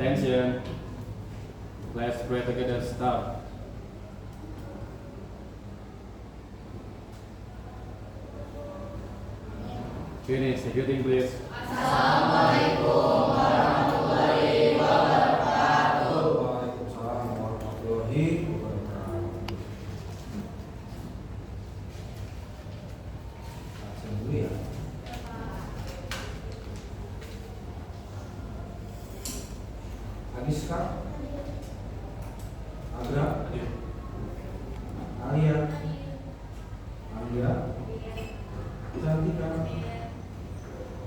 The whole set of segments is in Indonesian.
Attention. Let's pray together. Start. Finish. Executing, please. Assalamualaikum warahmatullahi wabarakatuh. Waalaikumsalam warahmatullahi wabarakatuh. Langsung dulu ya. Agiska, Agra, Alia, Cantika,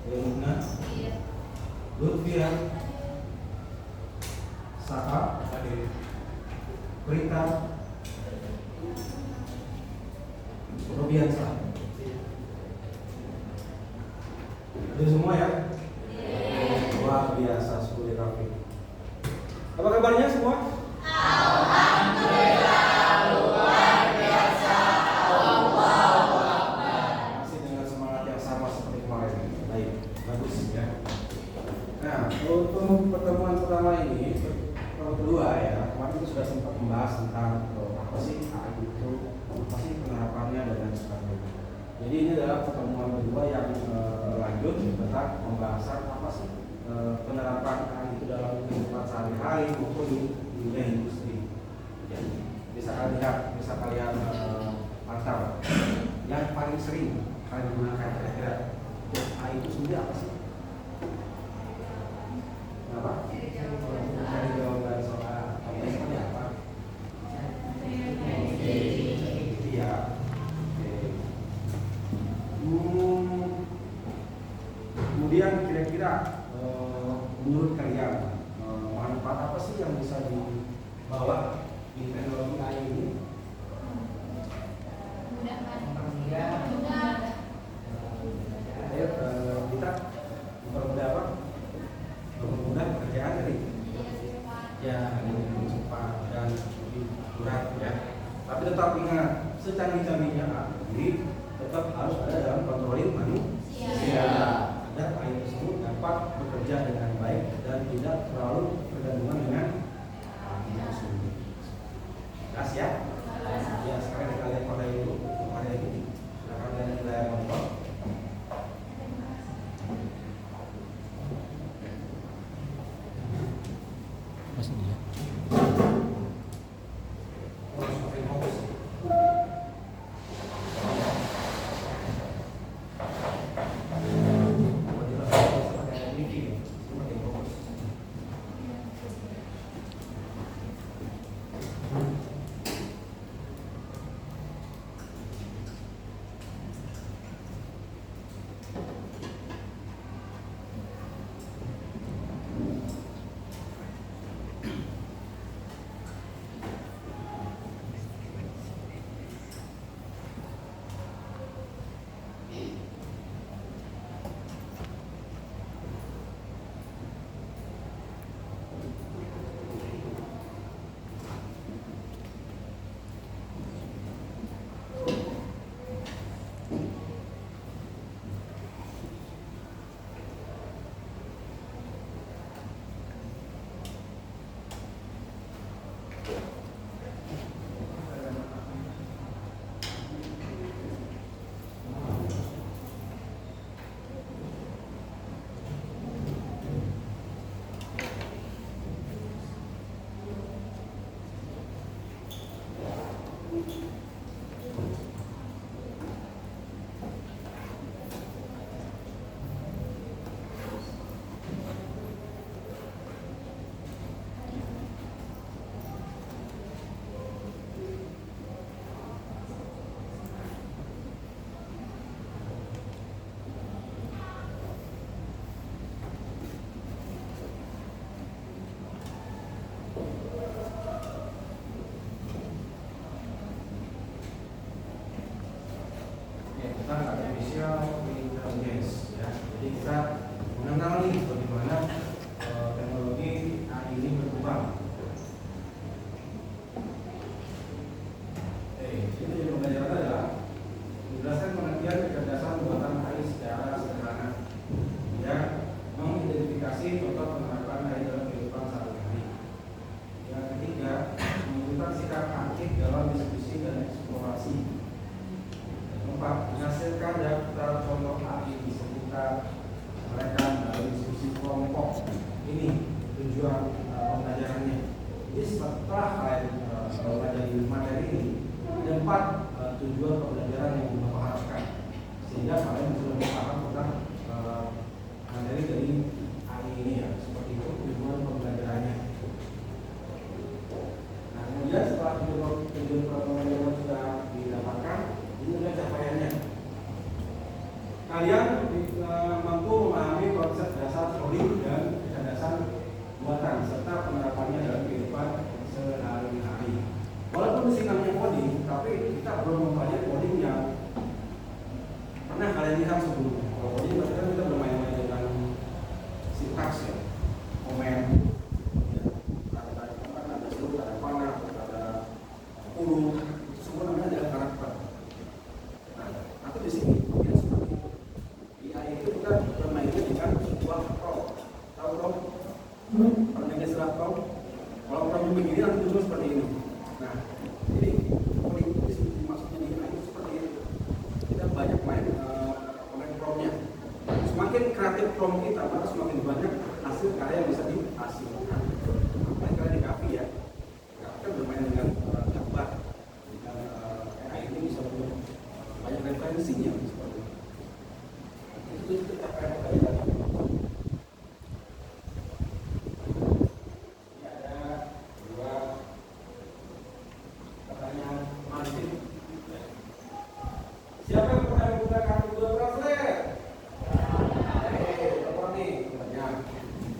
Yamuna, Lutfia, Saka, Prita, Robiansa. Ada semua ya? Luar biasa, 10 rapi. Apa kabarnya semua? Alhamdulillah luar biasa. Allahu Akbar. Masih dengan semangat yang sama seperti kemarin. Baik, bagus ya. Nah, untuk pertemuan pertama ini, pertemuan kedua ya, kemarin kita sudah sempat membahas tentang apa sih AI itu, apa sih penerapannya dan lain sebagainya. Jadi ini adalah pertemuan kedua yang berlanjut tentang pembahasan apa sih penerapan AI itu dalam kehidupan sehari-hari maupun di dunia industri. Ya, bisa kalian lihat, bisa kalian pantau yang paling sering kalian gunakan kira-kira AI itu sendiri apa sih? Kenapa? Cari jawaban soal contohnya seperti apa? Iya. Kemudian kira-kira menurut kalian manfaat apa sih yang bisa dibawa di teknologi AI ini? Ayo kita mempermudah apa? Mempermudah pekerjaan tadi. Ya, lebih cepat dan lebih murah ya. Tapi tetap ingat, secanggih-canggihnya AI tetap harus ada dalam kontrolin manusia agar AI tersebut dapat bekerja dengan baik dan tidak terlalu bergantungan dengan AI tersebut. Jelas ya? Ya, sekarang kita lihat pada itu, pada ini. Silakan lihat di layar monitor. Kita artificial intelligence ya. Jadi kita mengenal nih bagaimana teknologi AI ini berkembang. Itu yang pembelajaran adalah menjelaskan pengertian kecerdasan buatan AI secara sederhana. Ya, mengidentifikasi contoh penerapan AI dalam kehidupan sehari-hari. ketika ada kita contoh AI bisa kita mereka dari diskusi kelompok ini tujuan pembelajarannya. Jadi setelah kalian belajar materi ini ada 4 tujuan pembelajaran yang Bapak harapkan sehingga kalian bisa lebih paham tentang materi dari AI ini ya. Seperti itu tujuan pembelajarannya. Nah kemudian setelah tujuan pembelajaran sudah didapatkan, ini adalah capaiannya. Kalian mampu memahami konsep dasar coding dan kecerdasan buatan serta penerapannya dalam kehidupan sehari-hari. Walaupun di sini namanya coding, tapi kita belum mempelajari coding yang pernah kalian lihat sebelumnya. Kalau coding berarti kan kita bermain-main dengan sintaks ya, komen, ada seluruh, ada panah, ada huruf, itu semua namanya adalah karakter. Nah, tapi di sini tidak seperti itu. Di AI itu kita bermainnya dengan sebuah prompt. Tahu prompt? Pernah dengar istilah prompt? Kalau prompt begini nanti muncul seperti ini. Nah, jadi coding di sini maksudnya di AI itu seperti itu. Kita banyak main promptnya. Semakin kreatif prompt kita, maka semakin banyak hasil karya yang bisa dihasilkan. Apalagi kalian di kafe ya, kafe kan bermain dengan gambar. Dan AI ini bisa banyak referensinya seperti itu. Itu capaian tadi. Ini ada 2 pertanyaan masif. Siapa yang pernah menggunakan Google Translate? Berapa nih? Banyak.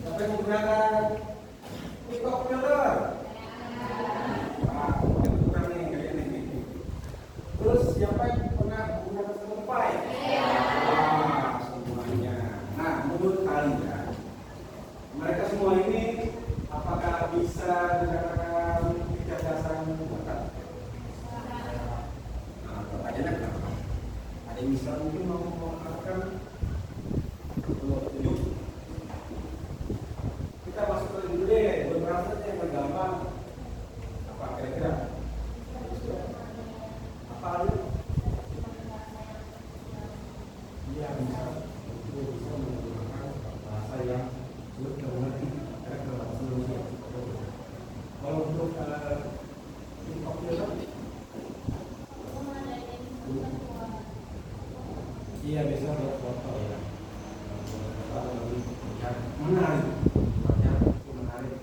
Siapa yang menggunakan TikTok Filter? Nah, yang bukan nih kayaknya nih. Terus siapa yang pernah menggunakan Spotify? Wah, semuanya. Nah, menurut kalian, mereka semua ini apakah bisa dikatakan kecerdasan buatan? Nah, pertanyaannya kenapa? Ada yang bisa mungkin mau mengatakan tunjuk. Kita masuk ke dulu deh, beberapa yang bergambar. Apa kira-kira? Apa aja? Dia bisa menggunakan bahasa yang sulit dimengerti karena bahasa Indonesia. Kalau untuk TikTok iya bisa buat foto ya. Menarik, banyak menarik.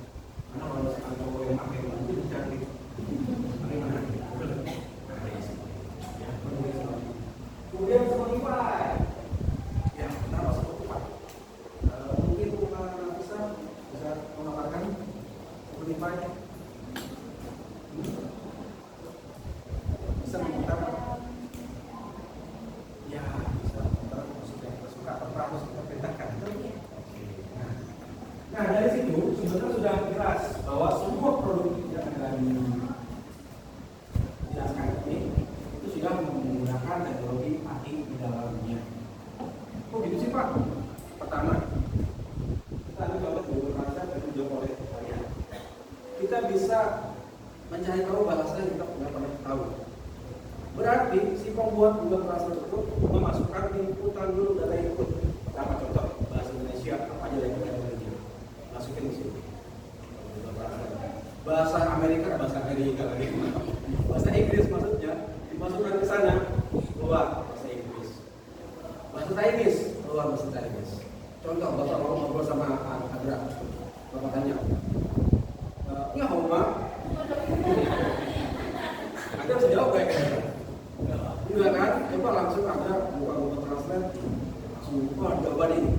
Karena kalau misalkan cowok yang pakai baju itu cantik, tapi menarik. Ya, kemudian Spotify. Ya, kenapa Spotify? Mungkin bisa mengatakan Spotify bisa memutar. Ya, bisa memutar musik yang kita suka, terserah musik kita perintahkan. Nah, dari situ sebenarnya sudah jelas bahwa semua produk yang akan dijelaskan ini itu sudah menggunakan teknologi AI di dalamnya. Kok gitu sih Pak? Pertama, kita ambil contoh Google Translate dan dijawab oleh kalian. Kita bisa mencari tahu bahasa yang kita tidak pernah tahu. Berarti si pembuat Google Translate itu memasukkan inputan dulu data input. Pertama contoh bahasa Indonesia apa aja yang kita belajar, masukin di sini. Bahasa Amerika, bahasa Inggris maksudnya dimasukkan ke sana, keluar bahasa Inggris. Bahasa Chinese, keluar bahasa Chinese. Contoh, Bapak mau ngobrol sama Adra, Bapak tanya, ya Homa, Anda harus jawab kayak gitu. Enggak kan? Coba langsung Adra buka Google Translate, langsung buka jawaban ini.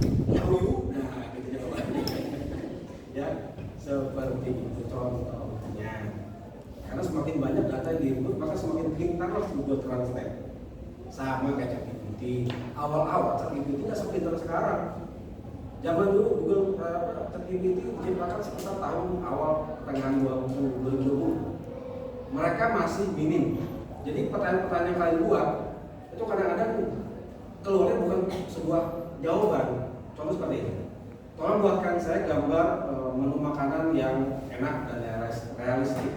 Nah, gitu jawabannya. Ya, seperti itu contohnya. Karena semakin banyak data yang diinput, maka semakin pintarlah Google Translate. Sama kayak ChatGPT. Awal-awal ChatGPT nggak sepintar sekarang. Zaman dulu Google ChatGPT diciptakan sekitar tahun awal pertengahan 2020. Mereka masih minim. Jadi pertanyaan-pertanyaan yang kalian buat itu kadang-kadang keluarnya bukan sebuah jawaban. Contoh seperti ini. Tolong buatkan saya gambar menu makanan yang enak dan realistik.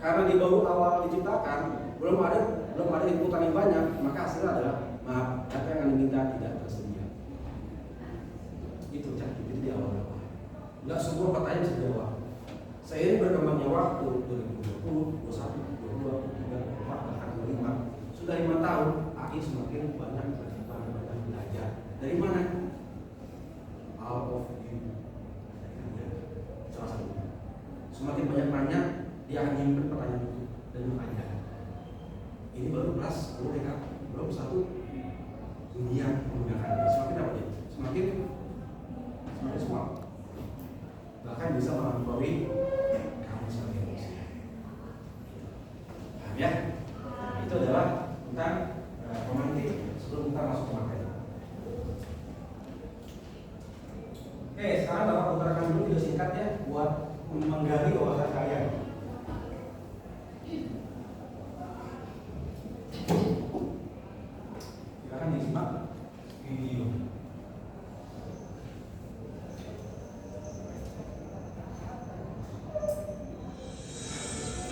Karena di baru awal diciptakan belum ada inputan yang banyak, maka hasilnya adalah maaf, di awal-awal. Nggak semua pertanyaan bisa dijawab. Seiring berkembangnya waktu 2020, 21, 22, 23, 24, bahkan 25, sudah 5 tahun, AI semakin banyak belajar. Dari mana? Out of you. Salah satu. Semakin banyak nanya, dia akan nyimpen pertanyaan itu dan bertanya. Ini baru kelas 10 TK, belum satu dunia menggunakan. Semakin apa ya? Semakin smart. Bahkan bisa melampaui kamu sebagai manusia. Paham ya? Nah, itu adalah tentang pemantik sebelum kita masuk ke materi. Oke, sekarang Bapak putarkan dulu video singkat ya buat menggali wawasan kalian. Silakan disimak video.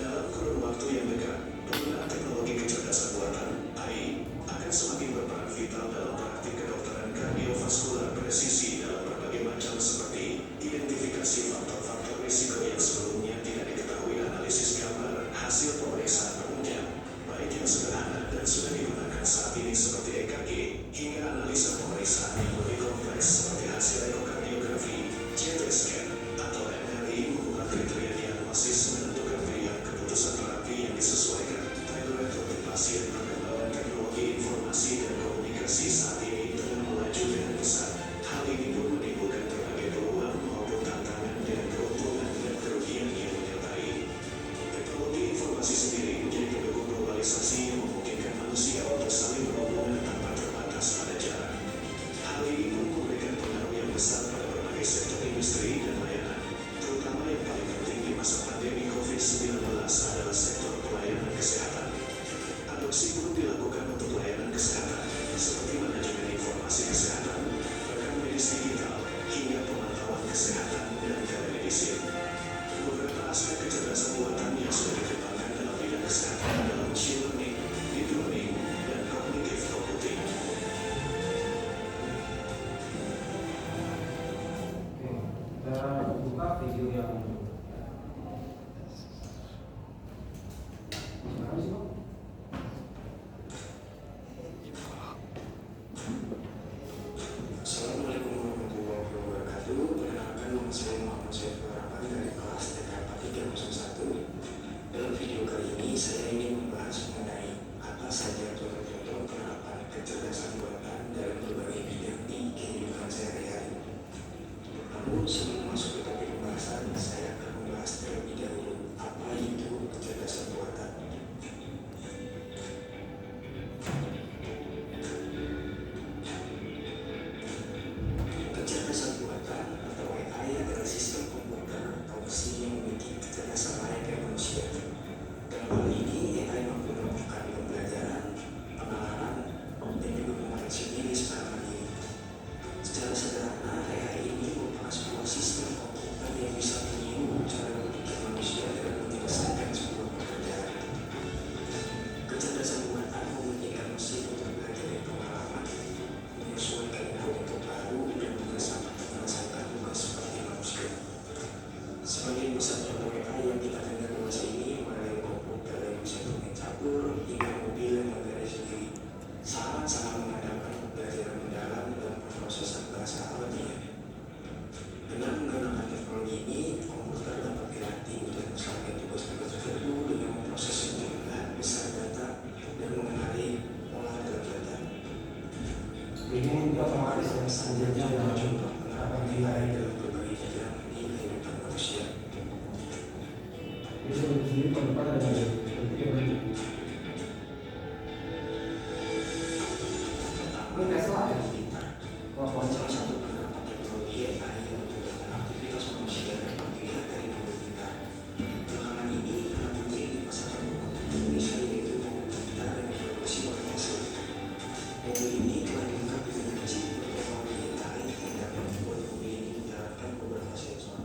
Dalam kurun waktu yang dekat, penggunaan teknologi kecerdasan buatan (AI) akan semakin berperan vital dalam praktik kedokteran kardiovaskular presisi dalam berbagai macam seperti identifikasi faktor-faktor risiko yang sebelumnya tidak diketahui, analisis gambar, hasil pemeriksaan penunjang, baik yang sederhana dan sudah digunakan saat ini seperti EKG, hingga analisa pemeriksaan yang lebih kompleks seperti hasil ekokardiografi, CT scan, atau MRI mengubah kriteria diagnosis, menentukan pilihan keputusan terapi yang disesuaikan. Tailored untuk pasien. Perkembangan teknologi informasi dan komunikasi saat ini tengah melaju dengan pesat. Hal ini pun menimbulkan berbagai peluang maupun tantangan dan keuntungan dan kerugian yang menyertai. Teknologi informasi sendiri menjadi pendukung globalisasi yang memungkinkan manusia untuk saling berhubungan tanpa terbatas pada jarak. Hal ini pun memberikan pengaruh yang besar pada berbagai sektor industri dan layanan, terutama yang paling penting di masa pandemi COVID-19 adalah sektor pelayanan kesehatan. Adopsi pun dilakukan untuk layanan kesehatan, seperti manajemen informasi kesehatan, rekam medis digital, hingga pemantauan kesehatan dan telemedicine. Beberapa aspek kecerdasan buatan yang sudah dikembangkan dalam bidang kesehatan adalah machine learning, deep learning, dan cognitive computing. Oke, kita buka video yang mana sih, Pak? Assalamualaikum warahmatullahi wabarakatuh. Perkenalkan, nama saya Muhammad Syed Harapan dari kelas TKP 301. Dalam video kali ini saya ingin membahas mengenai apa saja contoh-contoh penerapan kecerdasan buatan dalam berbagai bidang di kehidupan sehari-hari. Namun sebelum masuk ke topik pembahasan, saya akan membahas terlebih dahulu apa itu kecerdasan buatan. Kecerdasan buatan atau AI adalah sistem komputer atau mesin yang memiliki kecerdasan layaknya manusia. Dalam hal ini, AI mampu melakukan pembelajaran, pengenalan, dan juga mengoreksi diri secara mandiri. Secara sederhana, AI ini merupakan sebuah sistem komputer yang bisa meniru cara berpikir manusia dalam menyelesaikan sebuah pekerjaan. Kecerdasan buatan memungkinkan mesin untuk belajar dari pengalaman, menyesuaikan input baru, dan menyelesaikan tugas seperti manusia. Sebagian besar contoh AI yang kita dengar di masa ini mulai komputer yang bisa bermain catur hingga mobil yang berdiri sendiri, sangat-sangat mengandalkan pembelajaran mendalam dan pemrosesan bahasa alamiah. Dengan menggunakan teknologi ini, komputer dapat dilatih untuk menyelesaikan tugas-tugas tertentu dengan memproses jumlah besar data dan mengenali pola dalam data. Ini otomatis ya, Selanjutnya adalah contoh penerapan AI dalam berbagai bidang di kehidupan manusia. bisa sendiri pada depan ada berpikir lagi. Ini Tesla ya? Salah satu penerapan teknologi AI yang memudahkan aktivitas manusia dapat dilihat dari dua bidang. Belakangan ini, anak putri di pasaran Indonesia yaitu komputer dan produksi organisasi. Mobil ini telah dilengkapi dengan chip berteknologi AI yang dapat membuat mobil ini menjalankan beberapa sensor.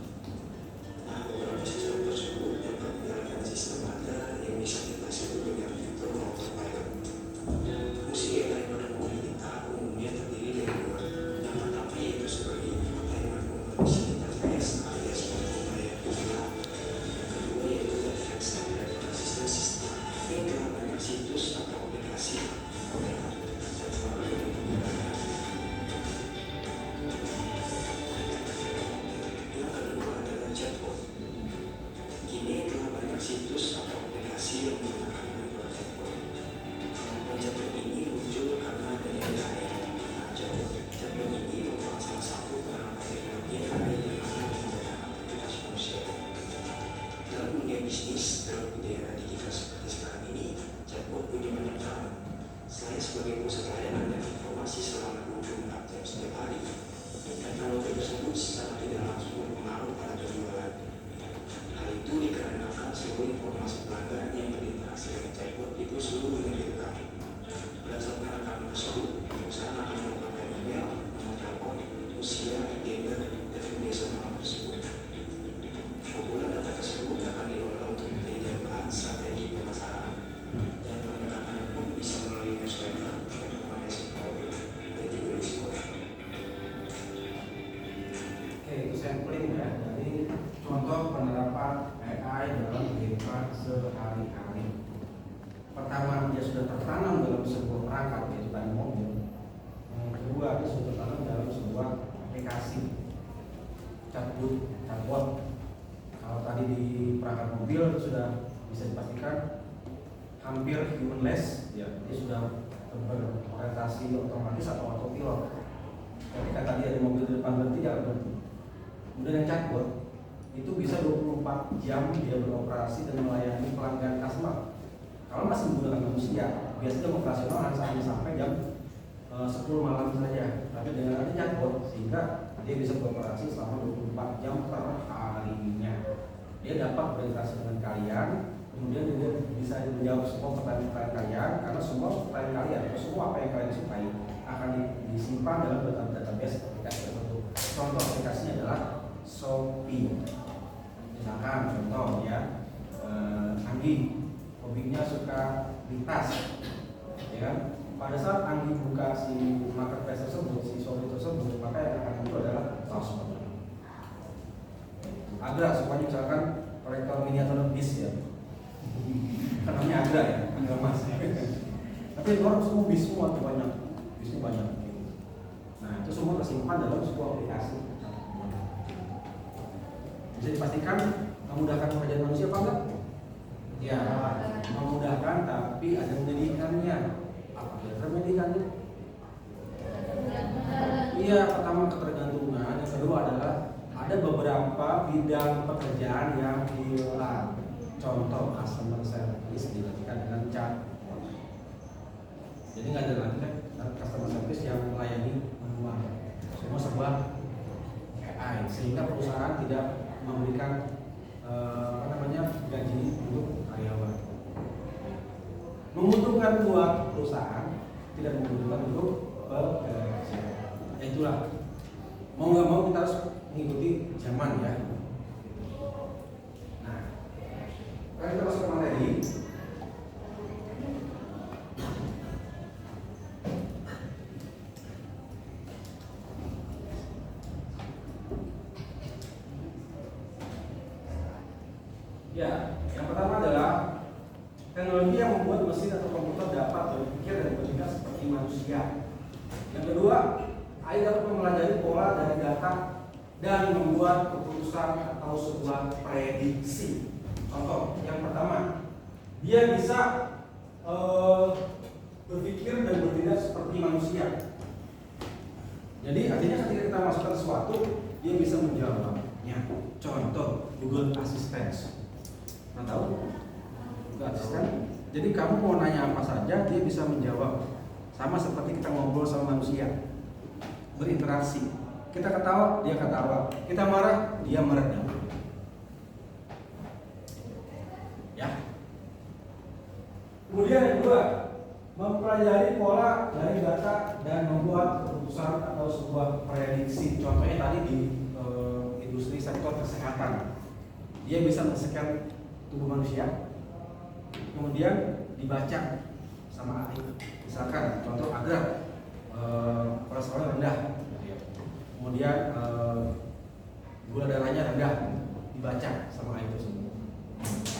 Nah, beberapa sensor tersebut dapat menjalankan sistem radar yang bisa kita sebut dengan fitur autopilot. Fungsi AI pada mobil kita umumnya terdiri dari dua. Yang pertama yaitu sebagai infotainment interface alias pembayar digital. Yang kedua yaitu reference dan referensi sistem hingga banyak situs atau aplikasi yang kedua adalah chatbot. Kini telah banyak situs atau aplikasi yang menggunakan bantuan chatbot. Kemampuan chatbot ini muncul karena adanya AI. Chatbot ini merupakan salah satu perangkat teknologi AI yang akan menggunakan aktivitas manusia. Dalam dunia bisnis, dalam era digital seperti sekarang ini, chatbot punya banyak peran. Selain sebagai pusat layanan dan informasi selama 24 jam setiap hari, teknologi tersebut secara tidak langsung berpengaruh pada penjualan. Hal itu dikarenakan seluruh informasi pelanggan yang berinteraksi dengan chatbot itu seluruhnya direkam. Berdasarkan rekaman tersebut, perusahaan akan menggunakan email, nomor telepon, usia, gender, dan kebiasaan orang tersebut. Kumpulan data tersebut akan diolah untuk menjadi bahan strategi pemasaran, dan pendekatan pun bisa melalui newsletter, rekomendasi produk, dan juga diskon. Oke, itu sampling ya. Jadi contoh penerapan AI dalam kehidupan sehari-hari. Pertama, dia sudah tertanam dalam sebuah perangkat, yaitu tadi mobil. Yang kedua, dia sudah tertanam dalam sebuah aplikasi chatbot. Kalau tadi di perangkat mobil sudah bisa dipastikan hampir humanless, ya, dia sudah berorientasi otomatis atau autopilot. Ketika tadi ada mobil di depan berhenti, jangan berhenti. Kemudian yang chatbot itu bisa 24 jam dia beroperasi dan melayani pelanggan customer. Kalau masih menggunakan manusia, biasanya operasional hanya sampai jam 10 malam saja. Tapi dengan ada chatbot, sehingga dia bisa beroperasi selama 24 jam per harinya. Dia dapat berinteraksi dengan kalian, kemudian dia bisa menjawab semua pertanyaan kalian, karena semua pertanyaan kalian atau semua apa yang kalian sukai akan disimpan dalam database aplikasi tertentu. Contoh aplikasinya adalah Shopee. Misalkan contoh ya, Anggi hobinya suka di tas, ya kan? Pada saat Anggi buka si marketplace tersebut, si Shopee tersebut, maka yang akan muncul adalah tas. Agra sukanya misalkan proyektor miniatur bis ya, namanya Agra ya, Agra Mas. Tapi orang semua bis semua banyak, bisnya banyak. Nah itu semua tersimpan dalam sebuah aplikasi. Bisa dipastikan memudahkan pekerjaan manusia apa enggak? Ya, memudahkan, tapi ada menyedihkannya. Apa kira-kira menyedihkannya? Iya, pertama ketergantungan, yang kedua adalah ada beberapa bidang pekerjaan yang hilang. Contoh customer service digantikan dengan chatbot. Jadi nggak ada lagi kan customer service yang melayani manual. Semua serba AI, sehingga perusahaan tidak memberikan gaji untuk karyawan. Menguntungkan buat perusahaan, tidak menguntungkan untuk pekerja. Itulah, mau nggak mau kita harus mengikuti zaman ya. Nah, kalau kita masuk ke materi, ya, yang pertama adalah teknologi yang membuat mesin atau komputer dapat berpikir dan bertindak seperti manusia. Yang kedua, AI dapat mempelajari pola dari data dan membuat keputusan atau sebuah prediksi. Contoh, yang pertama, dia bisa berpikir dan bertindak seperti manusia. Jadi artinya ketika kita masukkan sesuatu, dia bisa menjawabnya. Contoh, Google Assistant. Nah, tahu? Google Assistant. Jadi kamu mau nanya apa saja, dia bisa menjawab. Sama seperti kita ngobrol sama manusia, berinteraksi. Kita ketawa, dia ketawa. Kita marah, dia meredam. Ya. Kemudian yang kedua, mempelajari pola dari data dan membuat keputusan atau sebuah prediksi. Contohnya tadi di industri sektor kesehatan, dia bisa men-scan tubuh manusia, kemudian dibaca sama ahli. Misalkan contoh Agra, kolesterol rendah, kemudian gula darahnya rendah, dibaca sama AI tersebut.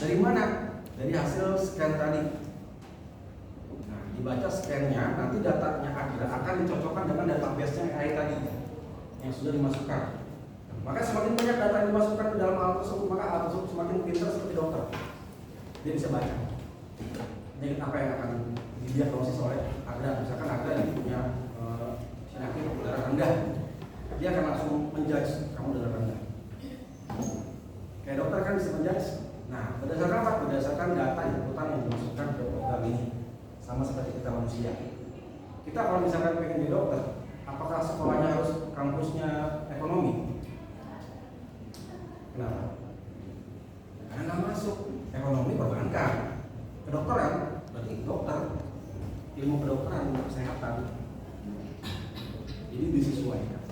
Dari mana? Dari hasil scan tadi. Nah, dibaca scan-nya, nanti datanya akan dicocokkan dengan database-nya AI tadi yang sudah dimasukkan. Maka semakin banyak data yang dimasukkan ke dalam alat tersebut, maka alat tersebut semakin pintar seperti dokter. Dia bisa baca penyakit apa yang akan didiagnosis oleh Agra. Misalkan Agra ini punya penyakit darah rendah, dia akan langsung menjudge kamu darah rendah. Kayak dokter kan bisa menjudge. Nah, berdasarkan apa? Berdasarkan data inputan yang dimasukkan ke program ini. Sama seperti kita manusia. Kita kalau misalkan pengen jadi dokter, apakah sekolahnya harus kampusnya ekonomi? Kenapa? Karena nggak masuk. Ekonomi perbankan, kedokteran berarti dokter, ilmu kedokteran, ilmu kesehatan. Jadi disesuaikan.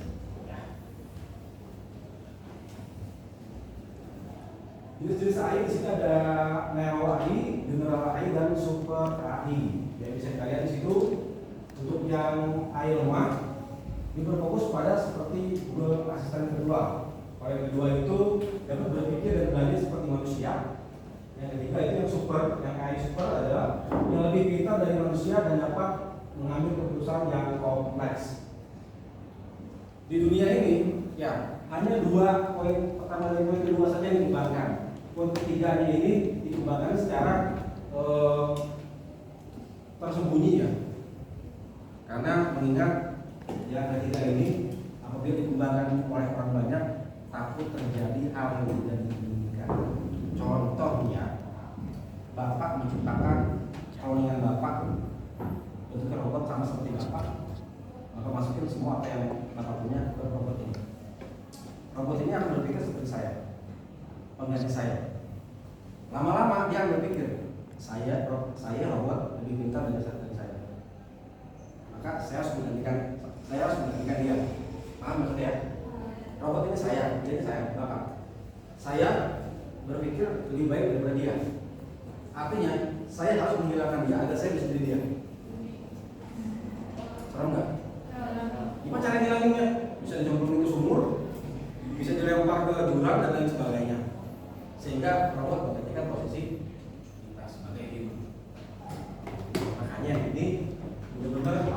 Jenis-jenis AI di sini ada Neo AI, General AI, dan Super AI. Jadi bisa kita lihat di situ. Untuk yang AI lemah, ini berfokus pada seperti Google Asisten kedua. Kalau yang kedua itu dapat berpikir dan belajar seperti manusia. Yang ketiga itu yang super, yang AI super adalah yang lebih pintar dari manusia dan dapat mengambil keputusan yang kompleks. Di dunia ini, ya hanya dua poin pertama dan poin kedua saja yang dikembangkan. Poin ketiganya ini dikembangkan secara tersembunyi ya. Karena mengingat yang ketiga ini apabila dikembangkan oleh orang banyak, takut terjadi hal yang tidak diinginkan. Contohnya, Bapak menciptakan cloningan Bapak, bentuknya robot sama seperti Bapak, maka masukin semua apa yang Bapak punya ke robot ini. Robot ini akan berpikir seperti saya, pengganti saya. Lama-lama dia akan berpikir, saya robot lebih pintar dari saya. Maka saya harus menggantikan dia. Paham maksudnya? Robot ini saya, jadi saya Bapak. Saya berpikir lebih baik daripada dia. Artinya, saya harus menghilangkan dia agar saya bisa jadi dia. Serem nggak? Gimana cara ngilanginnya? Bisa dicemplungin ke sumur, bisa dilempar ke jurang dan lain sebagainya. Sehingga robot menggantikan posisi kita sebagai hidup. Makanya ini benar-benar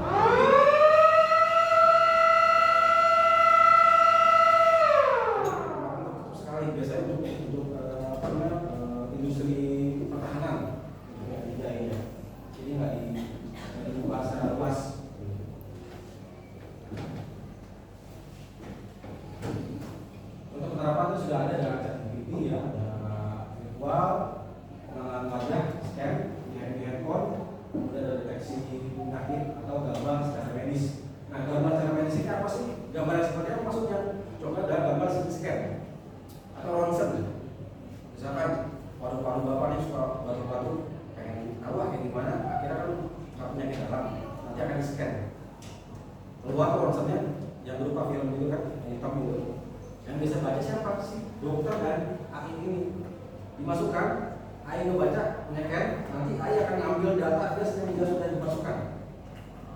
biasanya untuk industri pertahanan ini. Jadi nggak dibuka secara luas. Untuk penerapan itu sudah ada dengan ChatGPT ya, ada virtual, pengenalan wajah, scan di handphone, kemudian ada deteksi penyakit atau gambar secara medis. Nah, gambar secara medis ini apa sih? Gambar yang seperti apa maksudnya? Coba ada gambar CT scan atau ronsen. Misalkan paru-paru Bapak nih suka batuk-batuk, pengen tahu kayak gimana, akhirnya kan penyakit dalam, nanti akan di scan. Keluar ronsennya yang berupa film itu kan, yang hitam itu. Yang bisa baca siapa sih? Dokter dan AI ini. Dimasukkan, AI ngebaca, nge-scan, nanti AI akan ngambil data yang sudah dimasukkan.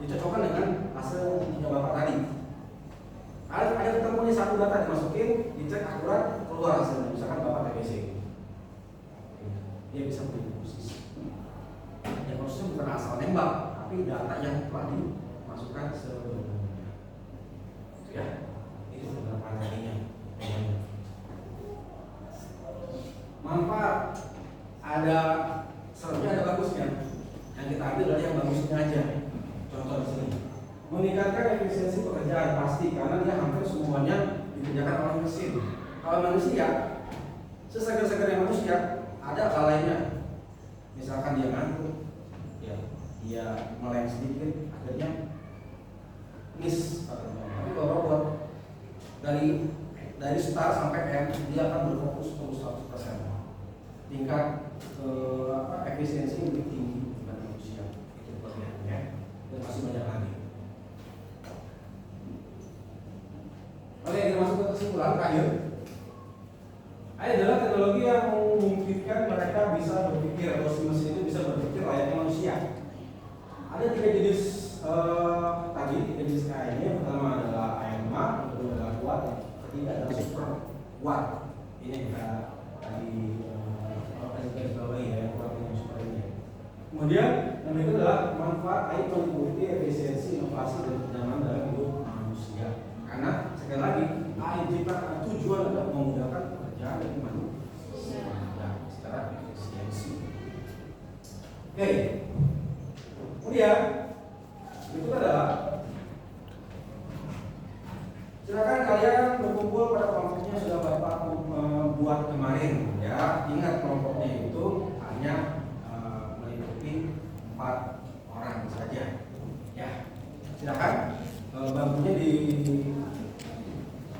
Dicocokkan dengan hasil yang punya Bapak tadi. Ada ketemu nih satu data dimasukin, dicek akurat, keluar hasilnya. Misalkan Bapak TBC, dia bisa berdiagnosis. Diagnosisnya bukan asal nembak, tapi data yang telah dimasukkan sebelumnya. Itu ya, itu beberapa materinya. Manfaat ada seremnya, ada bagusnya. Yang kita ambil adalah yang bagusnya aja. Contoh di sini. Meningkatkan efisiensi pekerjaan pasti karena dia hampir semuanya dikerjakan oleh mesin. Kalau manusia, sesegar-segarnya manusia ada lalainya. Misalkan dia ngantuk, ya, dia meleng sedikit, akhirnya miss. Tapi kalau robot dari start sampai end dia akan berfokus terus 100%. Tingkat efisiensi lebih tinggi dibanding manusia. Itu perbedaannya. Dan masih banyak lagi. Oke, kita masuk ke kesimpulan terakhir. AI adalah teknologi yang memungkinkan mereka bisa berpikir, atau si mesin itu bisa berpikir layaknya manusia. Ada tiga jenis tiga jenis AI ini. Yang pertama adalah AI lemah, yang kedua adalah kuat, yang ketiga adalah super. kuat. Ini kita tadi garis bawahi ya, kuat yang seperti ini. Kemudian yang berikut adalah manfaat AI mengikuti efisiensi, inovasi dan kenyamanan dalam hidup manusia. Karena sekali lagi AI diciptakan tujuan adalah memudahkan pekerjaan dari manusia secara efisiensi. Oke. Kemudian itu adalah silakan kalian berkumpul pada kelompoknya sudah Bapak buat kemarin ya. Ingat kelompoknya itu hanya meliputi 4 orang saja. Ya. Silakan bangkunya di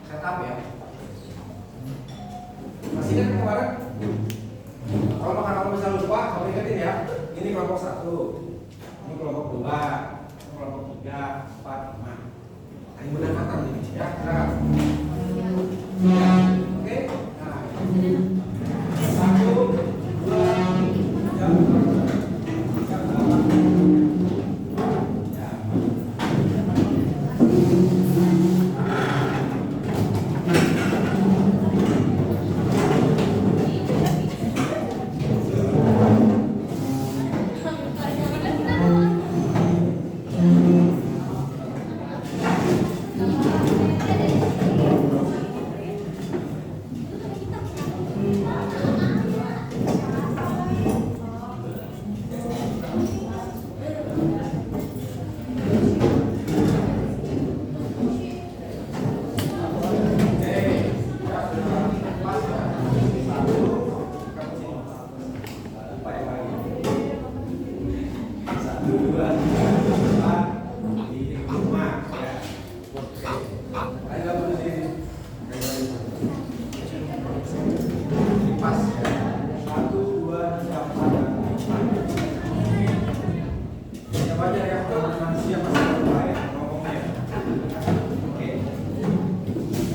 setup ya. Masih ingat kemarin? Kalau kamu bisa lupa, kamu ingetin ya. Ini kelompok 1, ini kelompok 2, ini kelompok 3, 4, 5. Ini benar kata nih ya. Silakan. Oke. Nah. 1, 2, 3, 4, 5. Ya.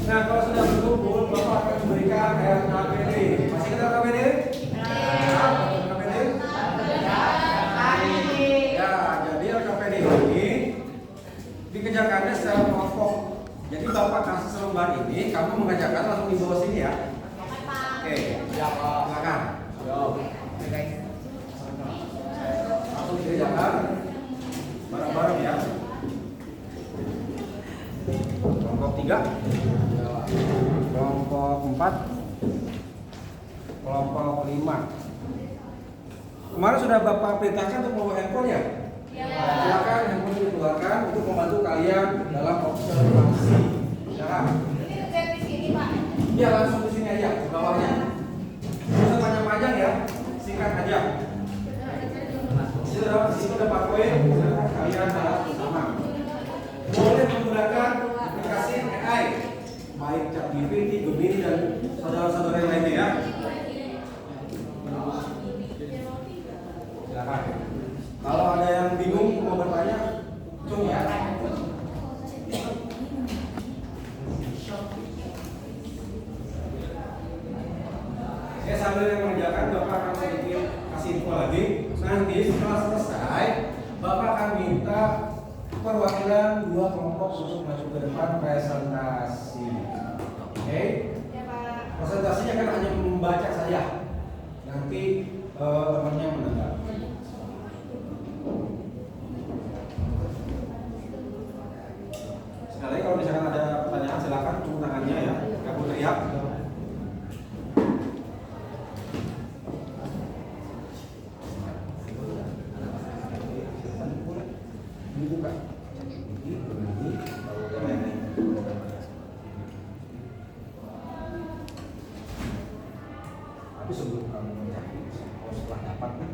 Nah, kalau sudah berkumpul, Bapak akan memberikan RKPD. Masih kita RKPD? RKPD? Ya, jadi RKPD ini dikerjakannya secara kelompok. Jadi Bapak kasih selembar ini, kamu mengerjakan langsung di bawah sini ya. Oke, silakan. Langsung dikerjakan bareng-bareng ya. Kelompok 3, kelompok 4, kelompok 5. Kemarin sudah Bapak perintahkan untuk membawa handphone ya? Silakan handphone dikeluarkan untuk membantu kalian dalam observasi. Ya. Iya, langsung di sini aja, di bawahnya. Jangan panjang-panjang ya, singkat aja. Di sini ada 4 poin, silakan kalian dalam bersama. Boleh menggunakan aplikasi AI, baik ChatGPT, Gemini dan saudara-saudara yang lainnya ya. Silakan. Kalau ada yang bingung mau bertanya, cung ya. Saya sambil yang mengerjakan, Bapak akan sedikit kasih info lagi. Nanti setelah selesai, Bapak akan minta perwakilan 2 kelompok untuk maju ke depan presentasi. Oke? Presentasinya kan hanya membaca saja. Nanti temannya mendengar. Sekali lagi kalau misalkan ada pertanyaan silakan turun tangannya ya. Kamu teriak. Dibuka. Tapi sebelum kamu mencari, kalau setelah dapat kan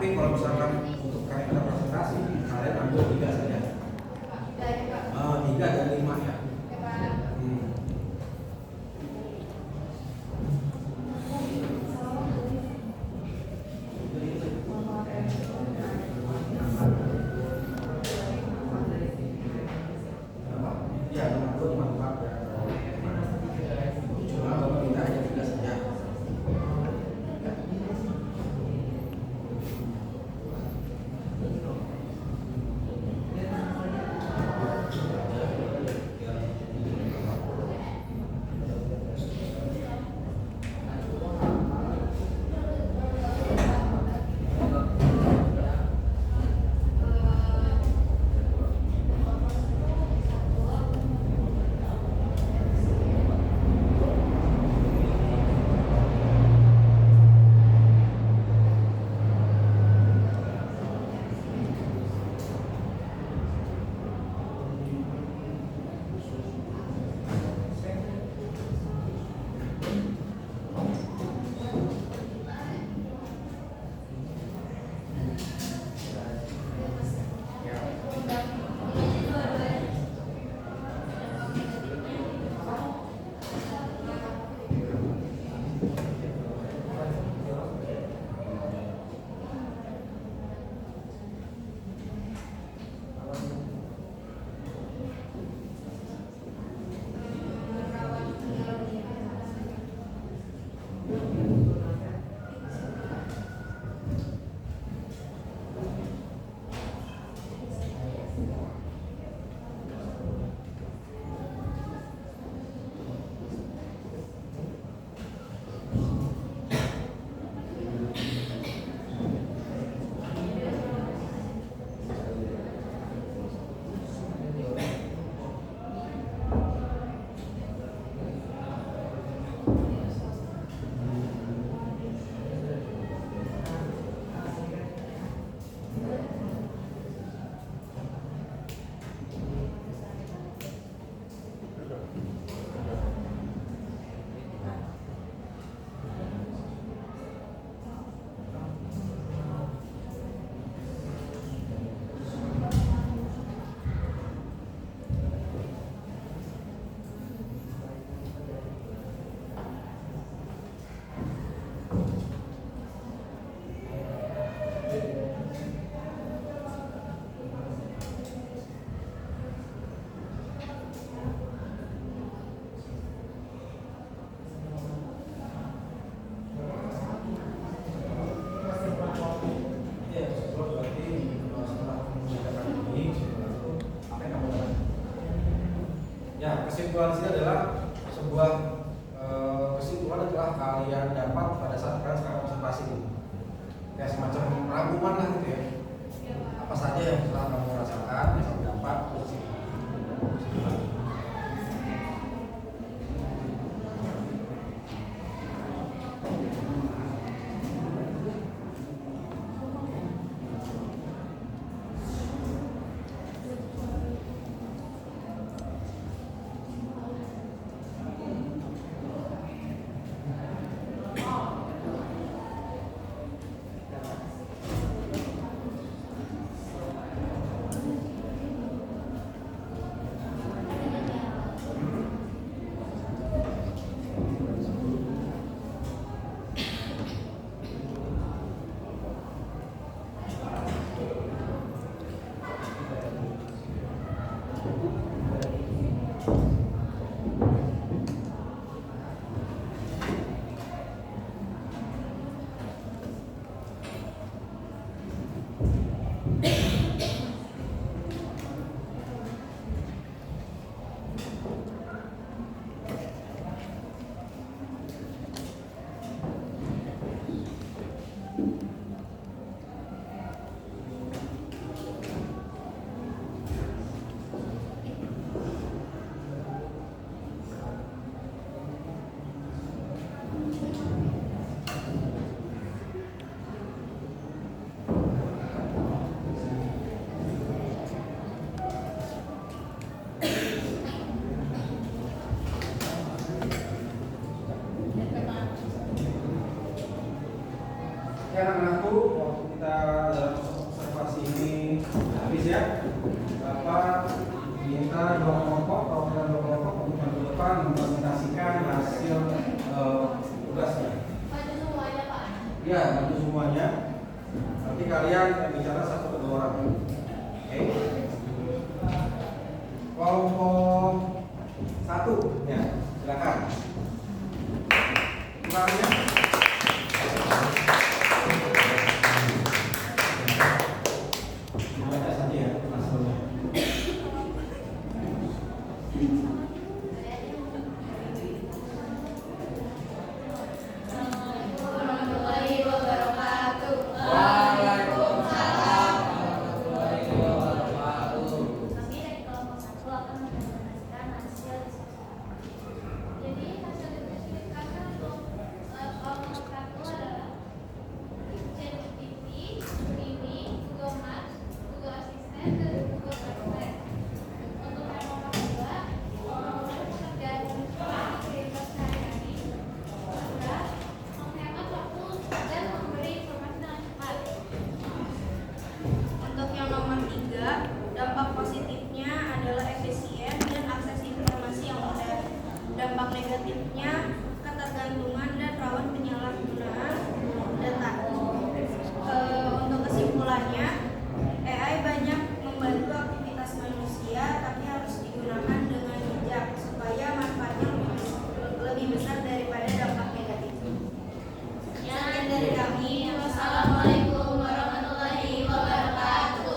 Tapi kalau misalkan untuk kalian presentasi, kalian ambil 3 saja. 3 dan 5 ya. Ya, nomor 2 nomor 4 ya. Cuma kalau minta aja 3 saja. Ya, kesimpulan sini adalah sebuah kesimpulan adalah kalian dapat pada saat kalian sekarang observasi ini. Kayak semacam rangkuman lah gitu ya. Apa saja yang telah kamu rasakan, yang kamu dapat. Anak-anakku, waktu kita dalam observasi ini habis ya. Bapak minta dua kelompok untuk minggu depan mempresentasikan hasil tugasnya. Bantu semuanya Pak. Ya, bantu semuanya. Nanti kalian bicara satu ke dua orang. Oke. Kelompok 1 ya, silakan. Kurangnya dibaca saja ya masalahnya. Assalamualaikum warahmatullahi wabarakatuh. Waalaikumsalam warahmatullahi wabarakatuh. Kami dari kelompok 1 akan mempresentasikan hasil diskusi. Jadi hasil diskusi kami untuk kelompok 1 adalah ChatGPT, Gemini, Google Maps, Google Assistant, dan Google Translate. Untuk kelompok 2, pekerjaan aktivitas sehari-hari adalah menghemat waktu dan memberi informasi dengan cepat. Untuk yang nomor 3, dampak positifnya adalah efisien dan akses informasi yang mudah. Dampak negatifnya ketergantungan dan rawan penyalahgunaan data. Untuk kesimpulannya, AI banyak membantu aktivitas manusia, tapi harus digunakan dengan bijak supaya manfaatnya lebih besar daripada dampak negatifnya. Sekian dari kami. Wassalamualaikum warahmatullahi wabarakatuh.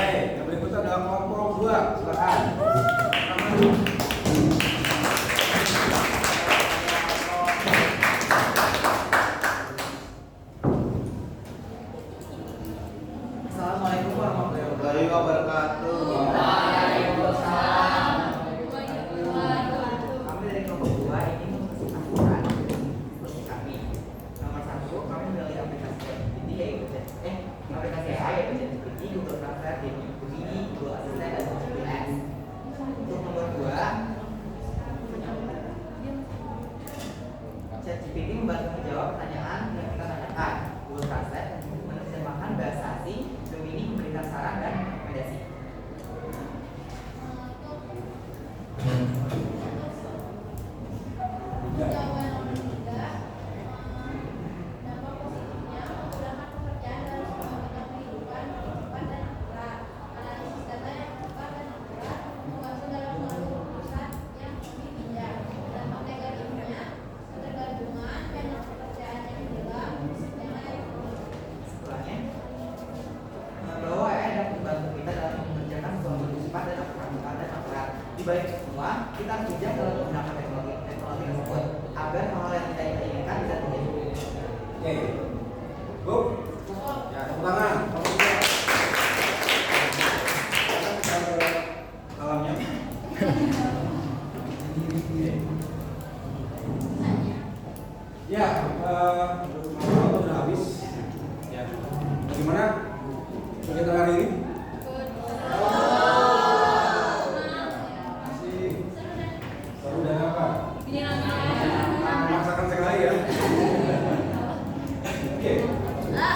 Yang berikutnya adalah kelompok 2, silakan. Assalamualaikum warahmatullahi wabarakatuh. Waalaikumsalam. Kami dari kelompok 2 ini mempresentasikan diskusi kami. Nomor 1, kami memilih aplikasi ChatGPT yaitu aplikasi AI yaitu ChatGPT, Google Translate, Gemini, Google Assistant, dan GPS. Untuk nomor 2, ChatGPT membantu menjawab pertanyaan yang kita tanyakan. Google Translate menerjemahkan bahasa asing, Gemini memberikan saran dan rekomendasi. Jawaban nomor 3, dampak positifnya memudahkan pekerjaan dalam mempermudah kehidupan yang cepat dan akurat, analisis data yang cepat dan akurat, membantu dalam mengambil keputusan yang lebih bijak. Dampak negatifnya ketergantungan dan pekerjaan yang hilang, sistemnya ekonomi. Setelahnya, bahwa AI dapat membantu kita dalam mengerjakan sesuatu yang cepat dan akurat. Di balik semua, kita harus bijak dalam menggunakan teknologi tersebut agar hal-hal yang tidak kita inginkan bisa terjadi. Oke. Bu. Ya, tepuk tangan. Alamnya. Ya, waktu sudah habis. Ya. Bagaimana kegiatan hari ini? Masih seru dan apa? Memaksakan sekali ya. Oke.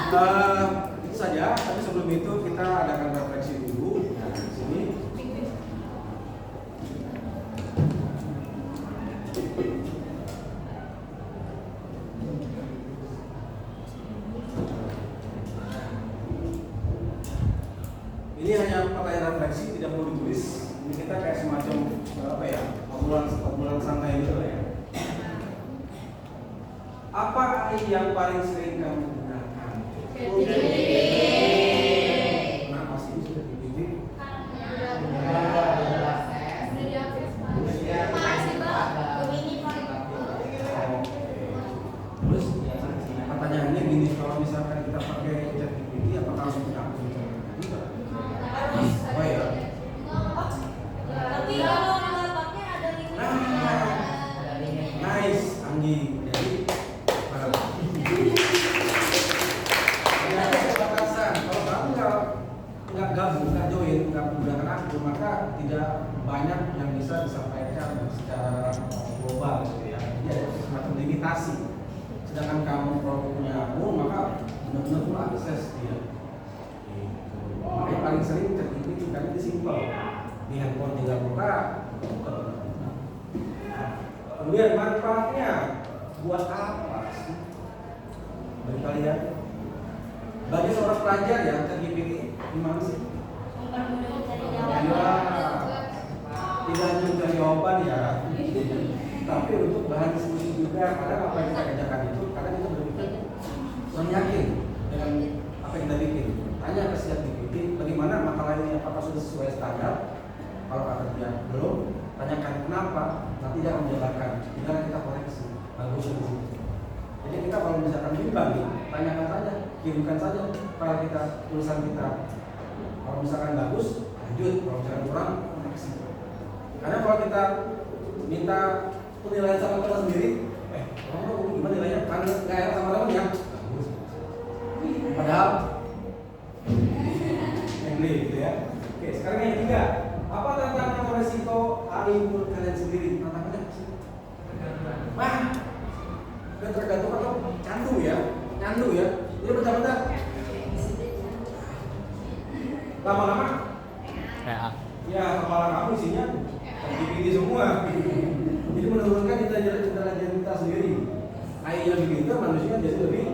Itu saja. Tapi sebelum itu kita adakan refleksi dulu. Nah, di sini. Ini hanya pertanyaan refleksi, tidak perlu ditulis. Ini kita kayak semacam apa ya, obrolan santai gitu lah ya. Apa yang paling sering kamu gunakan? Kenapa sih sudah dibidik? Terus pertanyaannya gini, kalau misalkan kita pakai ChatGPT, apakah harus punya akun ChatGPT? Oh ya. Tapi kalau ngelapornya ada linknya. Nice, Anggi. Jadi ada batasan. Kalau kamu nggak gabung, nggak join, nggak menggunakan akun, maka tidak banyak yang bisa disampaikan secara global, gitu ya. Jadi ada semacam limitasi. Sedangkan kamu kalau punya akun maka benar-benar full akses dia. Makanya paling sering ChatGPT karena itu simpel. Di handphone tinggal buka. Kemudian manfaatnya buat apa sih? Bagi kalian, bagi seorang pelajar ya ChatGPT gimana sih? Mempermudah mencari Ya, jawaban. tidak hanya mencari jawaban ya, tapi untuk bahan diskusi juga. Karena apa yang kita kerjakan itu, karena kita berpikir kurang yakin dengan apa yang kita bikin. Tanya ke ChatGPT, bagaimana makalah ini, apakah sudah sesuai standar? Kalau kata dia belum, tanyakan kenapa, nanti dia akan menjelaskan. Tinggal kita koreksi, bagus di situ. Jadi kita kalau misalkan bimbang nih, tanyakan saja, kirimkan saja file kita, tulisan kita. Kalau misalkan bagus, lanjut. Kalau misalkan kurang, koreksi. Karena kalau kita minta penilaian sama kita sendiri, kamu gimana nilainya? Kan nggak enak sama temen ya? Bagus. Padahal, gitu ya. Oke, sekarang yang ketiga, apa tantangan atau resiko AI menurut kalian sendiri? Tantangannya apa sih? Wah, udah tergantung atau candu ya, Jadi bentar-bentar, lama-lama, ya kepala kamu isinya GPT semua. Jadi menurunkan intelijen kita sendiri. AI yang begitu manusia jadi lebih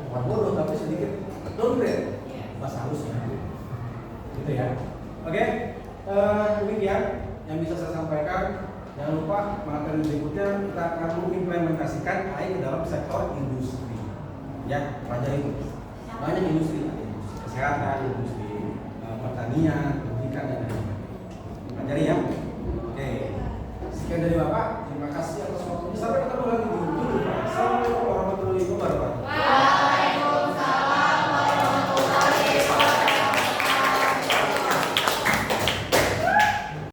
bukan bodoh tapi sedikit downgrade bahasa halusnya. Gitu ya. Oke, demikian yang bisa saya sampaikan. Jangan lupa materi berikutnya kita akan mengimplementasikan AI ke dalam sektor industri. Ya, pelajari itu. Banyak industri, kesehatan, industri pertanian, pendidikan dan lain-lain. Pelajari ya. Oke. Sekian dari Bapak. Terima kasih atas waktunya. Sampai ketemu lagi.